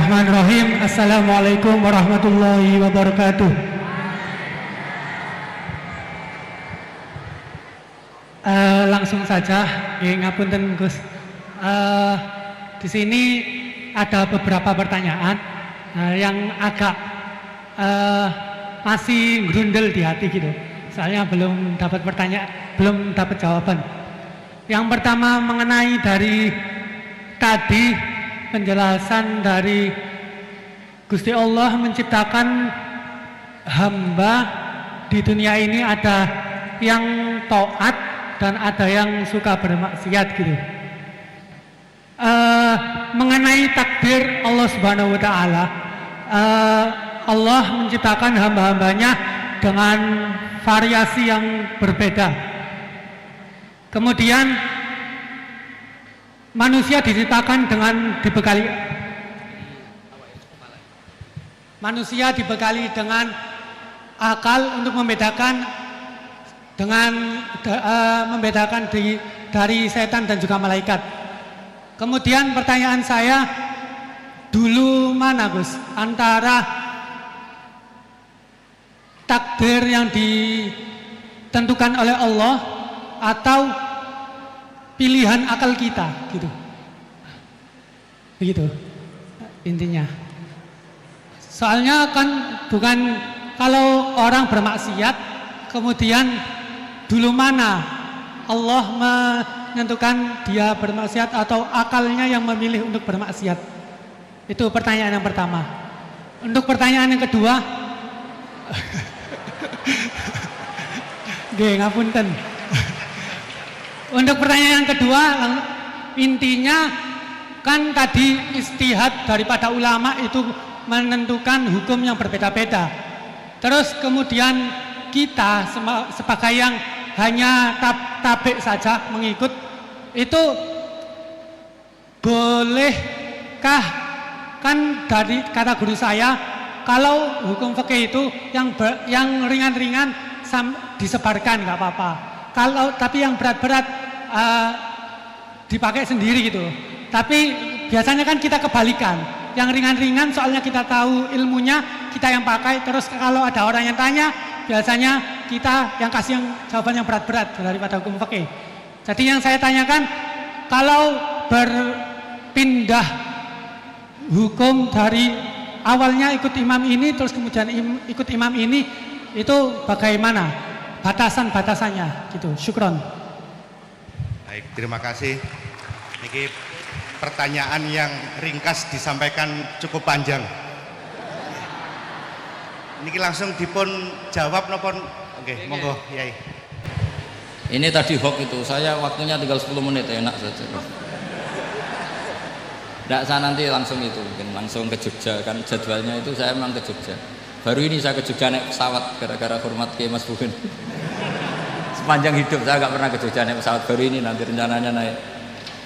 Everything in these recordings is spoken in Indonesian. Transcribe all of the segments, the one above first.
Bismillahirrahmanirrahim. Assalamualaikum warahmatullahi wabarakatuh. Langsung saja, ngapunten Gus. Di sini ada beberapa pertanyaan yang agak masih grundel di hati gitu. Soalnya belum dapat jawaban. Yang pertama mengenai dari tadi penjelasan dari Gusti Allah menciptakan hamba di dunia ini, ada yang taat dan ada yang suka bermaksiat gitu. Mengenai takdir Allah Subhanahu wa taala, Allah menciptakan hamba-hambanya dengan variasi yang berbeda. Kemudian manusia diciptakan dengan dibekali dengan akal untuk membedakan dari setan dan juga malaikat. Kemudian pertanyaan saya, dulu mana Gus antara takdir yang ditentukan oleh Allah atau pilihan akal kita gitu. Begitu intinya. Soalnya kan bukan kalau orang bermaksiat kemudian dulu mana Allah menentukan dia bermaksiat atau akalnya yang memilih untuk bermaksiat. Itu pertanyaan yang pertama. Untuk pertanyaan yang kedua, ngapunten. Untuk pertanyaan yang kedua, intinya kan tadi istihad daripada ulama itu menentukan hukum yang berbeda-beda. Terus kemudian kita sebagai yang hanya tabik saja mengikut, itu bolehkah? Kan dari kata guru saya, kalau hukum fikih itu yang ringan-ringan disebarkan nggak apa-apa. Tapi yang berat-berat dipakai sendiri gitu. Tapi biasanya kan kita kebalikan. Yang ringan-ringan soalnya kita tahu ilmunya, kita yang pakai. Terus kalau ada orang yang tanya, biasanya kita yang kasih jawaban yang berat-berat daripada hukum fikih. Jadi yang saya tanyakan, kalau berpindah hukum dari awalnya ikut imam ini, terus kemudian ikut imam ini, itu bagaimana? Batasan-batasannya gitu. Syukron. Baik, terima kasih. Ini pertanyaan yang ringkas disampaikan cukup panjang. Ini langsung dipun jawab nopon. Oke, monggo Yai. Ini tadi hoax itu, saya waktunya tinggal 10 menit, enak saja. Tidak, saya nanti langsung itu, mungkin langsung ke Jogja, kan jadwalnya itu saya memang ke Jogja. Baru ini saya ke Jogja naik pesawat gara-gara hormat ke Mas Bukin. Sepanjang hidup saya nggak pernah ke Jogja naik pesawat, baru ini nanti rencananya naik.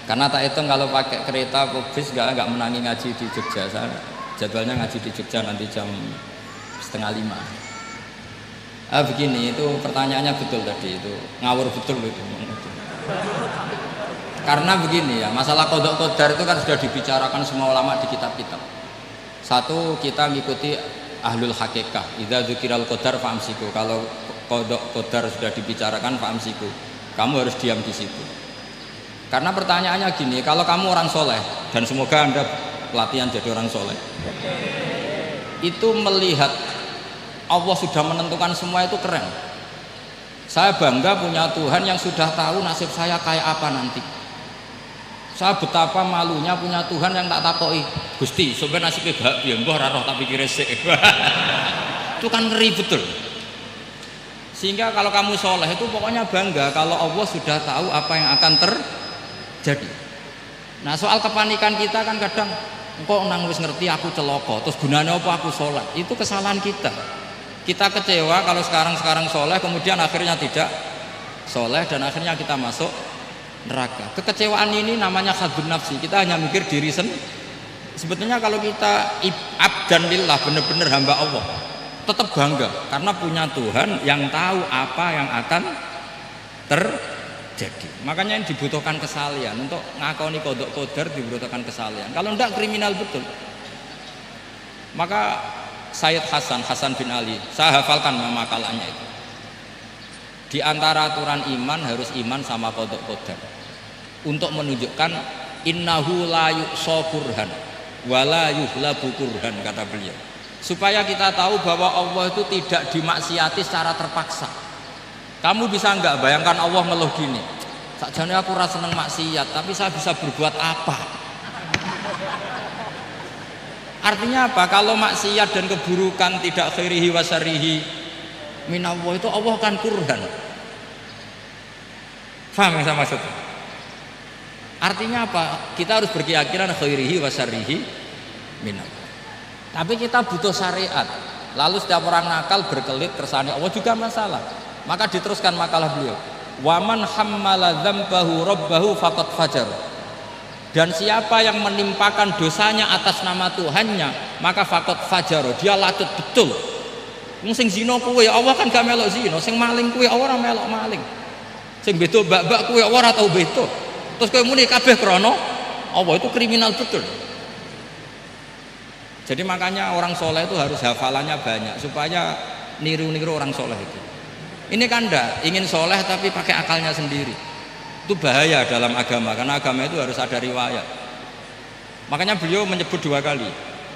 Karena tak hitung kalau pakai kereta atau bis nggak menangi ngaji di Jogja. Saya jadwalnya ngaji di Jogja nanti jam 4:30. Begini, itu pertanyaannya betul tadi, itu ngawur betul itu. Karena begini ya, masalah qadha qadar itu kan sudah dibicarakan semua ulama di kitab-kitab. Satu, kita ngikuti ahlul hakikah, idza dzukiral qadar fa'amsiku. Kalau qadha qadar sudah dibicarakan fa'amsiku, kamu harus diam di situ. Karena pertanyaannya gini, kalau kamu orang soleh, dan semoga Anda pelatihan jadi orang soleh, itu melihat Allah sudah menentukan semua, itu keren. Saya bangga punya Tuhan yang sudah tahu nasib saya kayak apa nanti. Saya betapa malunya punya Tuhan yang tak takoi, Gusti sebenarnya nasibnya gak biar mbah roh tapi kira sik. Itu kan ngeri betul. Sehingga kalau kamu soleh itu pokoknya bangga kalau Allah sudah tahu apa yang akan terjadi. Nah, soal kepanikan kita kan kadang kok nang wis ngerti aku celoko, terus gunanya apa aku sholat? Itu kesalahan kita. Kita kecewa kalau sekarang soleh, kemudian akhirnya tidak soleh dan akhirnya kita masuk neraka. Kekecewaan ini namanya khadun nafsi. Kita hanya mikir diri sendiri. Sebetulnya kalau kita abdan lillah, benar-benar hamba Allah, tetap bangga karena punya Tuhan yang tahu apa yang akan terjadi. Makanya yang dibutuhkan kesalian untuk ngakoni kodok kodar, dibutuhkan kesalian. Kalau enggak kriminal betul. Maka Sayyid Hasan bin Ali, saya hafalkan makalahnya itu. Di antara aturan iman harus iman sama qada qadar. Untuk menunjukkan innahu la yuqsa kurhan wa la yuhlabu kurhan, kata beliau. Supaya kita tahu bahwa Allah itu tidak dimaksiati secara terpaksa. Kamu bisa enggak bayangkan Allah ngeluh gini, sakjane aku ora seneng maksiat, tapi saya bisa berbuat apa? Artinya apa? Kalau maksiat dan keburukan tidak khairihi wa syarrihi minallah, itu Allah kan kurhan. Paham yang saya maksud? Artinya apa? Kita harus berkeyakinan khairihi wa syarrihi minallah. Tapi kita butuh syariat. Lalu setiap orang nakal berkelit kersane Allah juga masalah. Maka diteruskan makalah beliau, waman hammala dzambahu rabbahu faqad fajar. Dan siapa yang menimpakan dosanya atas nama Tuhannya, maka faqad fajar, dia lacut betul. Wong sing zina kuwe Allah kan gak melok zina, sing maling kuwe Allah ora melok maling. Sing beto bak-bak kuwe ora tau beto. Terus kowe muni kabeh krana Allah, itu kriminal betul. Jadi makanya orang soleh itu harus hafalannya banyak supaya niru-niru orang soleh itu. Ini kan enggak ingin soleh tapi pakai akalnya sendiri. Itu bahaya dalam agama, karena agama itu harus ada riwayat. Makanya beliau menyebut 2 kali,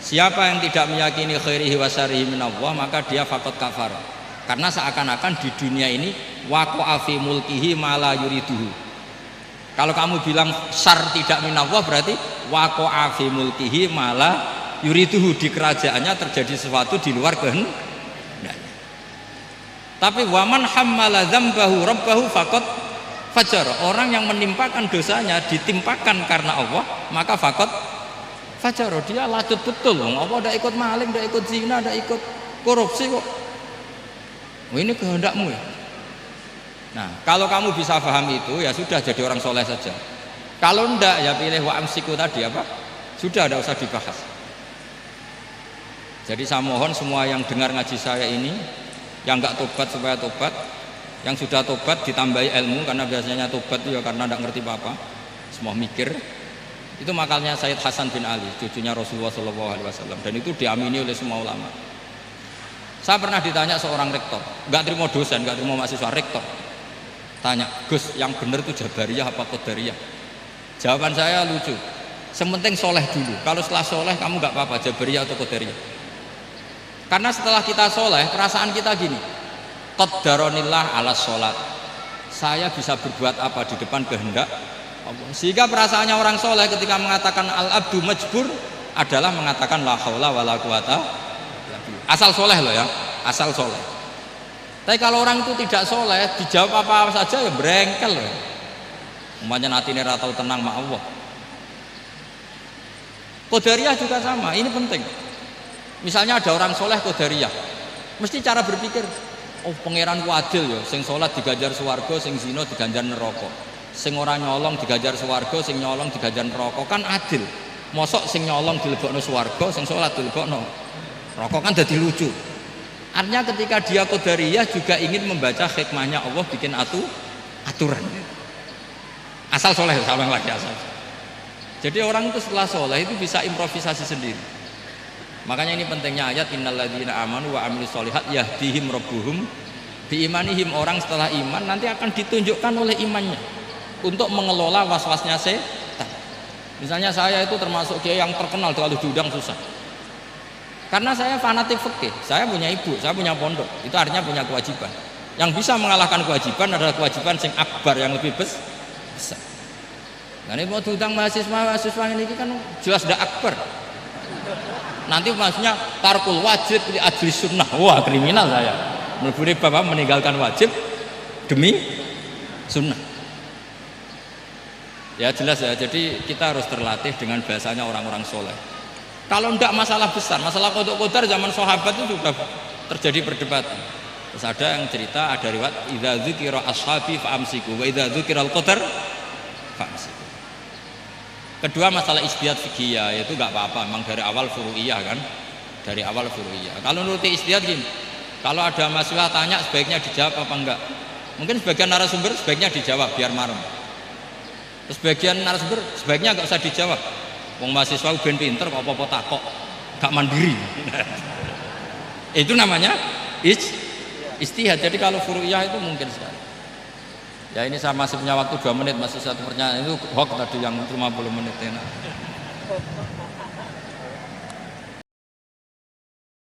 siapa yang tidak meyakini khairihi wa syarrihi minallah, maka dia faqad kafar. Karena seakan-akan di dunia ini waqa'a fi mulkihi ma la yuriduhu. Kalau kamu bilang syar tidak minallah, berarti waqa'a fi mulkihi ma la yuriduhu, di kerajaannya terjadi sesuatu di luar kehendak. Tapi waman hammala dzambahu rabbahu faqad fajar, orang yang menimpakan dosanya ditimpakan karena Allah, maka faqad fajar, dia lacut betul. Allah tidak ikut maling, tidak ikut zina, tidak ikut korupsi kok. Ini kehendakmu ya. Nah, kalau kamu bisa paham itu, ya sudah, jadi orang soleh saja. Kalau enggak, ya pilih wa amsiku tadi apa, sudah, tidak usah dibahas. Jadi saya mohon semua yang dengar ngaji saya ini, yang enggak tobat supaya tobat, yang sudah tobat ditambahi ilmu, karena biasanya tobat itu ya karena enggak ngerti apa-apa, semua mikir. Itu makalnya Sayyid Hasan bin Ali, cucunya Rasulullah SAW, dan itu diamini oleh semua ulama. Saya pernah ditanya seorang rektor, enggak terima dosen, enggak terima mahasiswa, rektor tanya, Gus, yang benar itu Jabariyah apa Qadariyah? Jawaban saya lucu, sementing soleh dulu, kalau setelah soleh kamu enggak apa-apa Jabariyah atau Qadariyah. Karena setelah kita soleh, perasaan kita gini, qaddaronillah ala sholat, saya bisa berbuat apa di depan kehendak Allah. Sehingga perasaannya orang soleh ketika mengatakan al-abdu majbur adalah mengatakan la haula wala quwata, asal soleh loh ya, asal soleh. Tapi kalau orang itu tidak soleh, dijawab apa saja ya brengkel loh. Umpamanya natine ra tau tenang ma Allah. Qadariyah juga sama, ini penting. Misalnya ada orang soleh Qadariyah, mesti cara berpikir, oh pangeran adil ya, sing sholat diganjar swarga, sing zina diganjar neraka, sing ora nyolong diganjar swarga, sing nyolong diganjar neraka, kan adil. Mosok sing nyolong dilebokno swarga, sing sholat dilebokno neraka, kan jadi lucu. Artinya ketika dia Qadariyah juga ingin membaca hikmahnya Allah bikin aturan. Asal soleh, salah lagi asal. Jadi orang itu setelah soleh itu bisa improvisasi sendiri. Makanya ini pentingnya ayat innalladzina amanu wa amilus sholihat yahdihim rabbuhum biimanihim. Orang setelah iman nanti akan ditunjukkan oleh imannya untuk mengelola was-wasnya setan. Misalnya saya itu termasuk kiai yang terkenal kalau diundang susah. Karena saya fanatik fikih, saya punya ibu, saya punya pondok, itu artinya punya kewajiban. Yang bisa mengalahkan kewajiban adalah kewajiban sing akbar, yang lebih besar. Nah ini mau diundang mahasiswa ini kan jelas tidak akbar. Nanti maksudnya tarkul wajib di ajli sunnah, wah kriminal saya. Meleburi bapak meninggalkan wajib demi sunnah. Ya jelas ya, jadi kita harus terlatih dengan bahasanya orang-orang soleh. Kalau tidak masalah besar, masalah qada qadar zaman sahabat itu sudah terjadi perdebatan. Terus ada yang cerita, ada riwayat idza dzukira ashabi fa'amsiku wa idza dzukira al-qadar fa'amsiku. Kedua masalah ijtihad fiqhiyah, yaitu enggak apa-apa, memang dari awal furu'iyah kan, dari awal furu'iyah. Kalau nuruti ijtihad gini, kalau ada mahasiswa tanya sebaiknya dijawab apa enggak? Mungkin sebagian narasumber sebaiknya dijawab biar marem. Terus sebagian narasumber sebaiknya enggak usah dijawab. Wong mahasiswa ben pinter kok apa-apa takok. gak mandiri. Itu namanya istihad. Jadi kalau furu'iyah itu mungkin sekali. Ya ini saya masih punya waktu 2 menit, masih satu pertanyaan itu hoax tadi yang 50 menit enak.